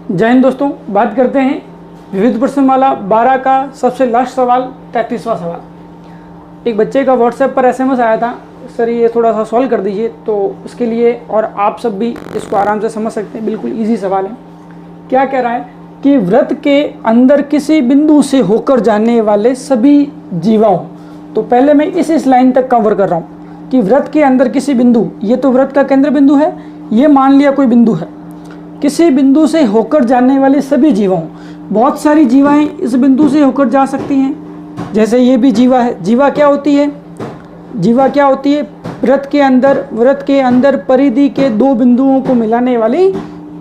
जय हिंद दोस्तों, बात करते हैं विविध प्रश्नमाला 12 का सबसे लास्ट सवाल 33वां सवाल। एक बच्चे का व्हाट्सएप पर एसएमएस आया था, सर ये थोड़ा सा सॉल्व कर दीजिए। तो उसके लिए और आप सब भी इसको आराम से समझ सकते हैं, बिल्कुल इजी सवाल है। क्या कह रहा है कि वृत्त के अंदर किसी बिंदु से होकर जाने वाले सभी जीवाओं, तो पहले मैं इस लाइन तक कवर कर रहा हूँ कि वृत्त के अंदर किसी बिंदु, ये तो वृत्त का केंद्र बिंदु है, ये मान लिया कोई बिंदु है, किसी बिंदु से होकर जाने वाले सभी जीवाओं, बहुत सारी जीवाएं इस बिंदु से होकर जा सकती हैं। जैसे ये भी जीवा है। जीवा क्या होती है? जीवा क्या होती है? वृत्त के अंदर परिधि के दो बिंदुओं को मिलाने वाली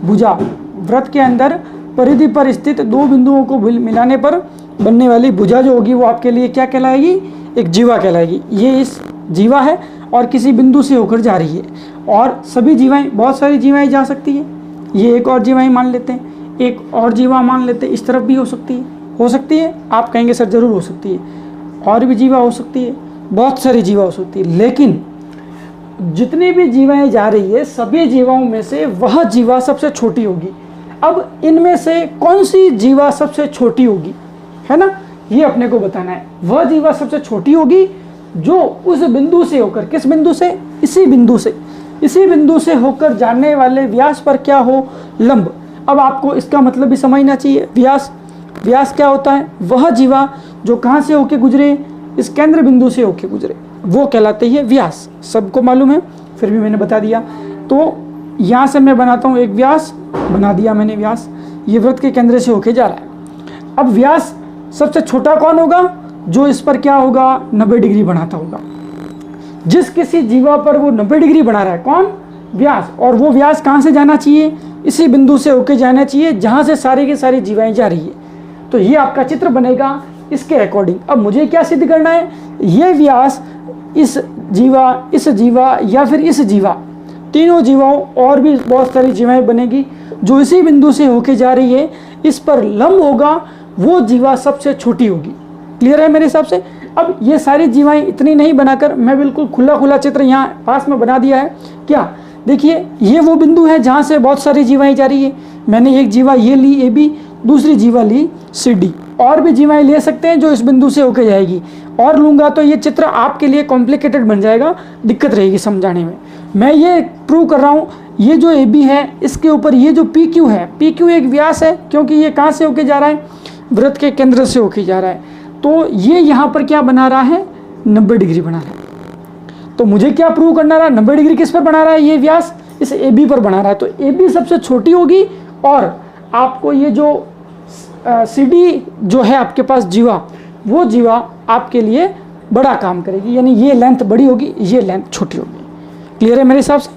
भुजा। वृत्त के अंदर परिधि पर स्थित दो बिंदुओं को मिलाने पर बनने वाली भुजा जो होगी वो आपके लिए क्या कहलाएगी? एक जीवा कहलाएगी। ये इस जीवा है और किसी बिंदु से होकर जा रही है, और सभी जीवाएं, बहुत सारी जीवाएं जा सकती है। ये एक और जीवाएं मान लेते हैं, एक और जीवा मान लेते हैं, इस तरफ भी हो सकती है। आप कहेंगे सर जरूर हो सकती है, और भी जीवा हो सकती है, बहुत सारी जीवा हो सकती है। लेकिन जितनी भी जीवाएं जा रही है, सभी जीवाओं में से वह जीवा सबसे छोटी होगी। अब इनमें से कौन सी जीवा सबसे छोटी होगी, है ना, ये अपने को बताना है। वह जीवा सबसे छोटी होगी जो उस बिंदु से होकर, किस बिंदु से? इसी बिंदु से होकर जाने वाले व्यास पर क्या हो? लंब। अब आपको इसका मतलब भी समझना चाहिए। व्यास क्या होता है? वह जीवा जो कहाँ से होके गुजरे? इस केंद्र बिंदु से होके गुजरे, वो कहलाते हैं व्यास। सबको मालूम है, फिर भी मैंने बता दिया। तो यहाँ से मैं बनाता हूँ एक व्यास, बना दिया मैंने व्यास। ये वृत्त के केंद्र से होके जा रहा है। अब व्यास सबसे छोटा कौन होगा? जो इस पर क्या होगा? 90 डिग्री बनाता होगा। जिस किसी जीवा पर वो 90 डिग्री बना रहा है, कौन? व्यास। और वो व्यास कहाँ से जाना चाहिए? इसी बिंदु से होके जाना चाहिए जहाँ से सारी की सारी जीवाएं जा रही है। तो ये आपका चित्र बनेगा इसके अकॉर्डिंग। अब मुझे क्या सिद्ध करना है? ये व्यास इस जीवा या फिर इस जीवा, तीनों जीवाओं और भी बहुत सारी जीवाएं बनेगी जो इसी बिंदु से होके जा रही है, इस पर लंब होगा, वो जीवा सबसे छोटी होगी। क्लियर है मेरे हिसाब से? अब ये सारी जीवाएं इतनी नहीं बनाकर मैं बिल्कुल खुला चित्र यहाँ पास में बना दिया है। क्या देखिए, ये वो बिंदु है जहाँ से बहुत सारी जीवाएं जा रही है। मैंने एक जीवा ये ली AB, दूसरी जीवा ली CD। और भी जीवाएं ले सकते हैं जो इस बिंदु से होकर जाएगी, और लूँगा तो ये चित्र आपके लिए कॉम्प्लिकेटेड बन जाएगा, दिक्कत रहेगी समझाने में। मैं ये प्रूव कर रहा हूँ, ये जो AB है इसके ऊपर ये जो PQ है, PQ एक व्यास है, क्योंकि ये कहाँ से होके जा रहा है? वृत्त के केंद्र से होके जा रहा है। तो ये यहाँ पर क्या बना रहा है? 90 डिग्री बना रहा है। तो मुझे क्या प्रूव करना रहा? 90 डिग्री किस पर बना रहा है? ये व्यास इस AB पर बना रहा है। तो AB सबसे छोटी होगी, और आपको ये जो CD जो है आपके पास जीवा, वो जीवा आपके लिए बड़ा काम करेगी, यानी ये लेंथ बड़ी होगी, ये लेंथ छोटी होगी। क्लियर है मेरे हिसाब से?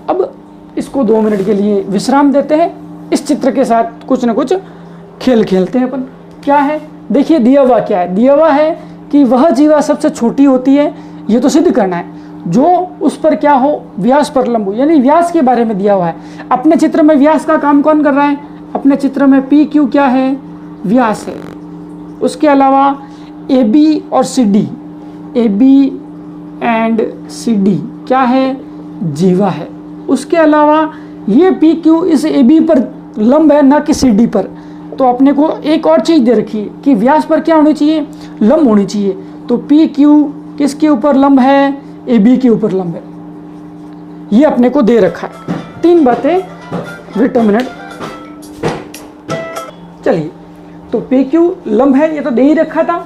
अब इसको 2 मिनट के लिए विश्राम देते हैं। इस चित्र के साथ कुछ ना कुछ खेल खेलते हैं अपन। क्या है? देखिए, दिया हुआ क्या है? दिया हुआ है कि वह जीवा सबसे छोटी होती है, ये तो सिद्ध करना है, जो उस पर क्या हो? व्यास पर लंब हो, यानी व्यास के बारे में दिया हुआ है। अपने चित्र में व्यास का काम कौन कर रहा है? अपने चित्र में PQ क्या है? व्यास है। उसके अलावा AB और CD, AB एंड CD क्या है? जीवा है। उसके अलावा ये PQ इस AB पर लंब है, ना कि CD पर। तो अपने को एक और चीज़ दे रखी है कि व्यास पर क्या होनी चाहिए? लंब होनी चाहिए। तो PQ किसके ऊपर लंब है? AB के ऊपर लंब है। ये अपने को दे रखा है। 3 बातें। वेट अ मिनट, चलिए। तो PQ लंब है, ये तो दे ही रखा था।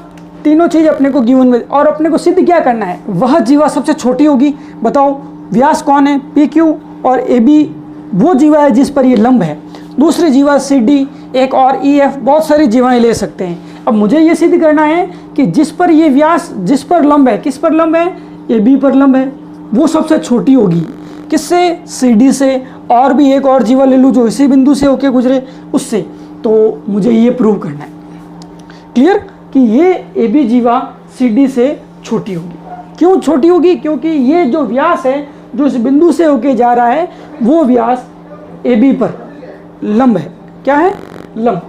तीनों चीज अपने को गिवन में, और अपने को सिद्ध क्या करना है? वह जीवा सबसे छोटी होगी। बताओ, व्यास कौन है? PQ, और AB वो जीवा है जिस पर ये लंब है। दूसरी जीवा CD, एक और EF, बहुत सारी जीवाएं ले सकते हैं। अब मुझे ये सिद्ध करना है कि जिस पर ये व्यास, जिस पर लंब है, किस पर लंब है? AB पर लंब है, वो सबसे छोटी होगी। किससे? CD से। और भी एक और जीवा ले लूँ जो इसी बिंदु से होके गुजरे, उससे। तो मुझे ये प्रूव करना है। क्लियर? कि ये AB जीवा CD से छोटी होगी। क्यों छोटी होगी? क्योंकि ये जो व्यास है जो इस बिंदु से होके जा रहा है, वो व्यास AB पर लंब है। क्या है? लंब।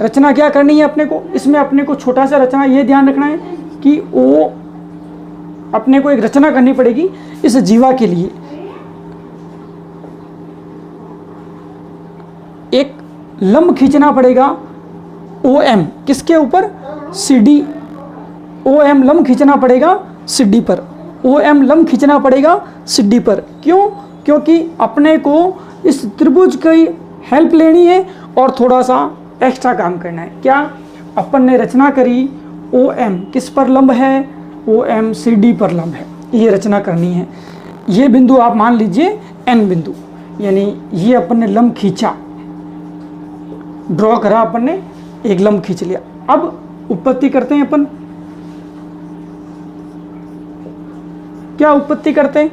रचना क्या करनी है अपने को? इसमें अपने को छोटा सा रचना ये ध्यान रखना है कि वो अपने को एक रचना करनी पड़ेगी इस जीवा के लिए। एक लंब खींचना पड़ेगा OM, किसके ऊपर? CD। OM लंब खींचना पड़ेगा CD पर, OM लंब खींचना पड़ेगा CD पर। क्यों? क्योंकि अपने को इस त्रिभुज की हेल्प लेनी है और थोड़ा सा एक्स्ट्रा काम करना है। क्या? अपन ने रचना करी OM किस पर लंब है? OM CD पर लंब है, ये रचना करनी है। ये बिंदु आप मान लीजिए N बिंदु, यानी ये अपन ने लंब खींचा, ड्रॉ करा अपन ने, एक लंब खींच लिया। अब उत्पत्ति करते हैं अपन। क्या उत्पत्ति करते हैं?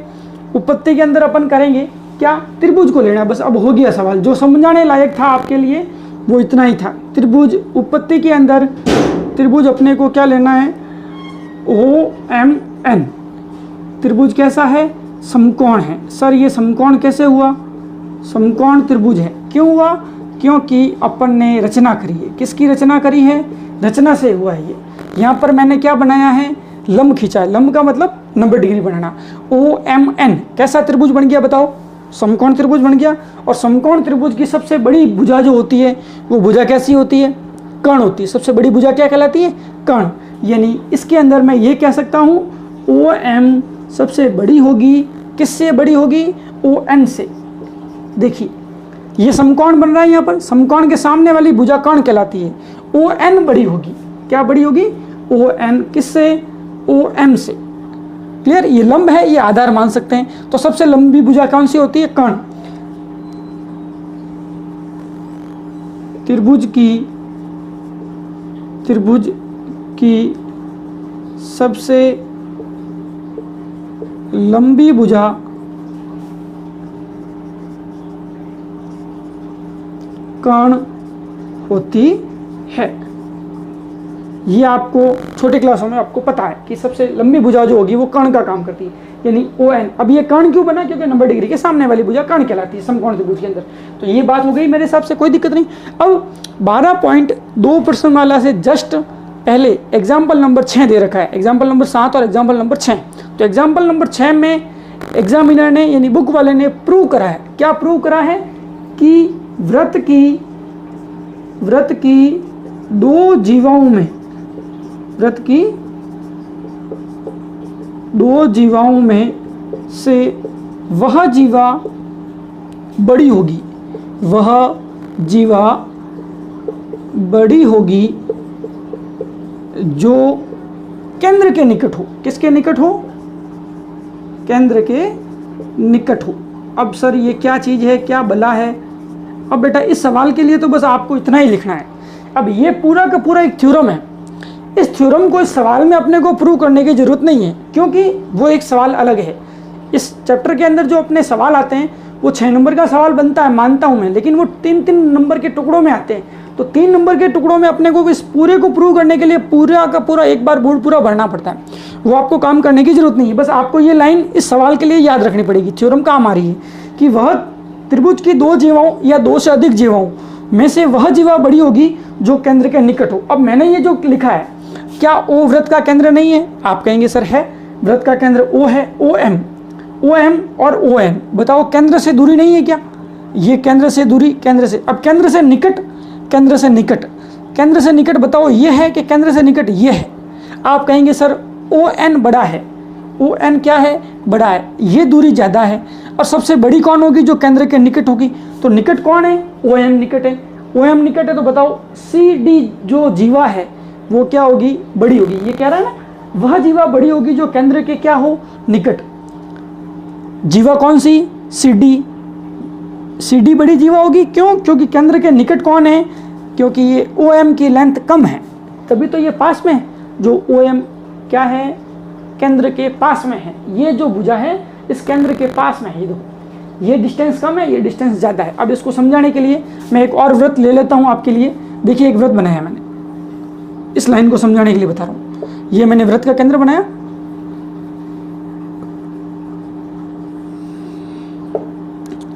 उत्पत्ति के अंदर अपन करेंगे क्या? त्रिभुज को लेना है बस। अब हो गया सवाल, जो समझाने लायक था आपके लिए वो इतना ही था। त्रिभुज, उत्पत्ति के अंदर त्रिभुज अपने को क्या लेना है? OMN। त्रिभुज कैसा है? समकोण है। सर ये समकोण कैसे हुआ? समकोण त्रिभुज है। क्यों हुआ? क्योंकि अपन ने रचना करी है। किसकी रचना करी है? रचना से हुआ है ये। यहाँ पर मैंने क्या बनाया है? लंब खींचा है। लंब का मतलब 90 डिग्री बनाना। OMN कैसा त्रिभुज बन गया बताओ? समकोण त्रिभुज बन गया। और समकोण त्रिभुज की सबसे बड़ी भुजा जो होती है वो भुजा कैसी होती है? कर्ण होती है। सबसे बड़ी भुजा क्या कहलाती है? कर्ण। यानी इसके अंदर मैं ये कह सकता हूँ OM सबसे बड़ी होगी। किससे बड़ी होगी? ON से। देखिए ये समकोण बन रहा है यहाँ पर, समकोण के सामने वाली भुजा कर्ण कहलाती है। ON बड़ी होगी। क्या बड़ी होगी? ON किससे? OM से। क्लियर? ये लंब है, ये आधार मान सकते हैं। तो सबसे लंबी भुजा कौन सी होती है? कर्ण। त्रिभुज की सबसे लंबी भुजा कर्ण होती है। ये आपको छोटे क्लासों में आपको पता है कि सबसे लंबी भुजा जो होगी वो कर्ण का काम करती है, यानी ON। अब ये कर्ण क्यों बना? क्योंकि 90 डिग्री के सामने वाली भुजा कर्ण कहलाती है समकोण त्रिभुज के अंदर। तो ये बात हो गई, मेरे हिसाब से कोई दिक्कत नहीं। अब 12.2 प्रश्न वाला से जस्ट पहले एग्जाम्पल नंबर 6 दे रखा है, एग्जाम्पल नंबर 7 और एग्जाम्पल नंबर 6। तो एग्जाम्पल नंबर 6 में एग्जामिनर ने यानी बुक वाले ने प्रूव करा है। क्या प्रूव करा है? कि वृत्त की दो जीवाओं में, वृत्त की दो जीवाओं में से वह जीवा बड़ी होगी, वह जीवा बड़ी होगी जो केंद्र के निकट हो। किसके निकट हो? केंद्र के निकट हो। अब सर ये क्या चीज़ है, क्या बला है? अब बेटा इस सवाल के लिए तो बस आपको इतना ही लिखना है। अब ये पूरा का पूरा एक थ्योरम है। इस थ्योरम को इस सवाल में अपने को प्रूव करने की जरूरत नहीं है, क्योंकि वो एक सवाल अलग है। इस चैप्टर के अंदर जो अपने सवाल आते हैं वो 6 नंबर का सवाल बनता है, मानता हूं मैं, लेकिन वो 3-3 नंबर के टुकड़ों में आते हैं। तो 3 नंबर के टुकड़ों में अपने को इस पूरे को प्रूव करने के लिए पूरा का पूरा एक बार बोर्ड पूरा भरना पड़ता है। वो आपको काम करने की जरूरत नहीं है, बस आपको ये लाइन इस सवाल के लिए याद रखनी पड़ेगी। थ्योरम काम आ रही है कि वह त्रिभुज की दो जीवाओं या 2 से अधिक जीवाओं में से वह जीवा बड़ी होगी जो केंद्र के निकट हो। अब मैंने ये जो लिखा है, क्या O वृत्त का केंद्र नहीं है? आप कहेंगे सर है, वृत्त का केंद्र O है, OM और ON। बताओ केंद्र से दूरी नहीं है क्या? ये केंद्र से दूरी, केंद्र से, अब केंद्र से निकट, केंद्र से निकट, केंद्र से निकट बताओ ये है कि केंद्र से निकट ये है? आप कहेंगे सर ON बड़ा है, ON क्या है? बड़ा है, ये दूरी ज़्यादा है। और सबसे बड़ी कौन होगी? जो केंद्र के निकट होगी। तो निकट कौन है? OM निकट है। OM निकट है तो बताओ CD जो जीवा है वो क्या होगी? बड़ी होगी। ये कह रहा है ना, वह जीवा बड़ी होगी जो केंद्र के क्या हो? निकट। जीवा कौन सी? CD बड़ी जीवा होगी। क्यों? क्योंकि केंद्र के निकट कौन है? क्योंकि ये OM की लेंथ कम है, तभी तो ये पास में है। जो OM क्या है? केंद्र के पास में है। ये जो भुजा है इस केंद्र के पास में है। ये देखो, ये डिस्टेंस कम है, ये डिस्टेंस ज़्यादा है। अब इसको समझाने के लिए मैं एक और वृत्त ले लेता हूँ आपके लिए। देखिए एक वृत्त बनाया मैंने, इस लाइन को समझाने के लिए बता रहा हूँ। ये मैंने वृत्त का केंद्र बनाया।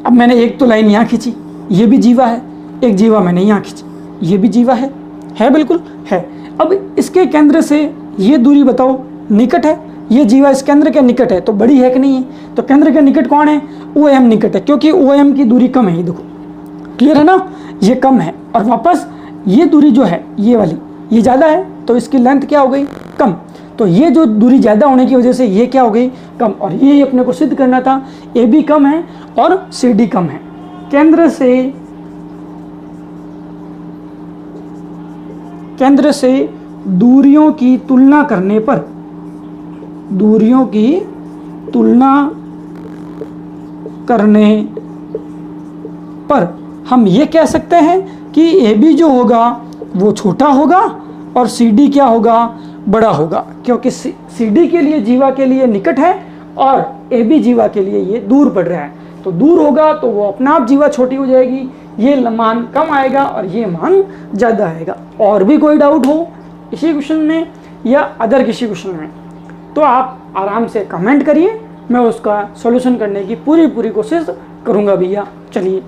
अब मैंने एक तो लाइन यहाँ खींची, ये भी जीवा है। एक जीवा मैंने यहाँ खींची, ये भी जीवा है बिल्कुल है। अब इसके केंद्र से ये दूरी बताओ, निकट है। ये जीवा इस केंद्र के निकट है तो बड़ी है कि नहीं है? तो केंद्र के निकट कौन है? OM निकट है, क्योंकि OM की दूरी कम है। ये देखो क्लियर है ना, ये कम है, और वापस ये दूरी जो है ये वाली ये ज़्यादा है, तो इसकी लेंथ क्या हो गई, कम। तो ये जो दूरी ज़्यादा होने की वजह से ये क्या हो गई, कम। और ये अपने को सिद्ध करना था, ए बी कम है और सी डी कम है। केंद्र से दूरियों की तुलना करने पर, दूरियों की तुलना करने पर हम ये कह सकते हैं कि ए बी जो होगा वो छोटा होगा और सी डी क्या होगा, बड़ा होगा, क्योंकि सी डी के लिए जीवा के लिए निकट है और ए बी जीवा के लिए ये दूर पड़ रहा है। तो दूर होगा तो वो अपना आप जीवा छोटी हो जाएगी, ये मान कम आएगा और ये मान ज़्यादा आएगा। और भी कोई डाउट हो इसी क्वेश्चन में या अदर किसी क्वेश्चन में तो आप आराम से कमेंट करिए, मैं उसका सॉल्यूशन करने की पूरी कोशिश करूँगा भैया। चलिए।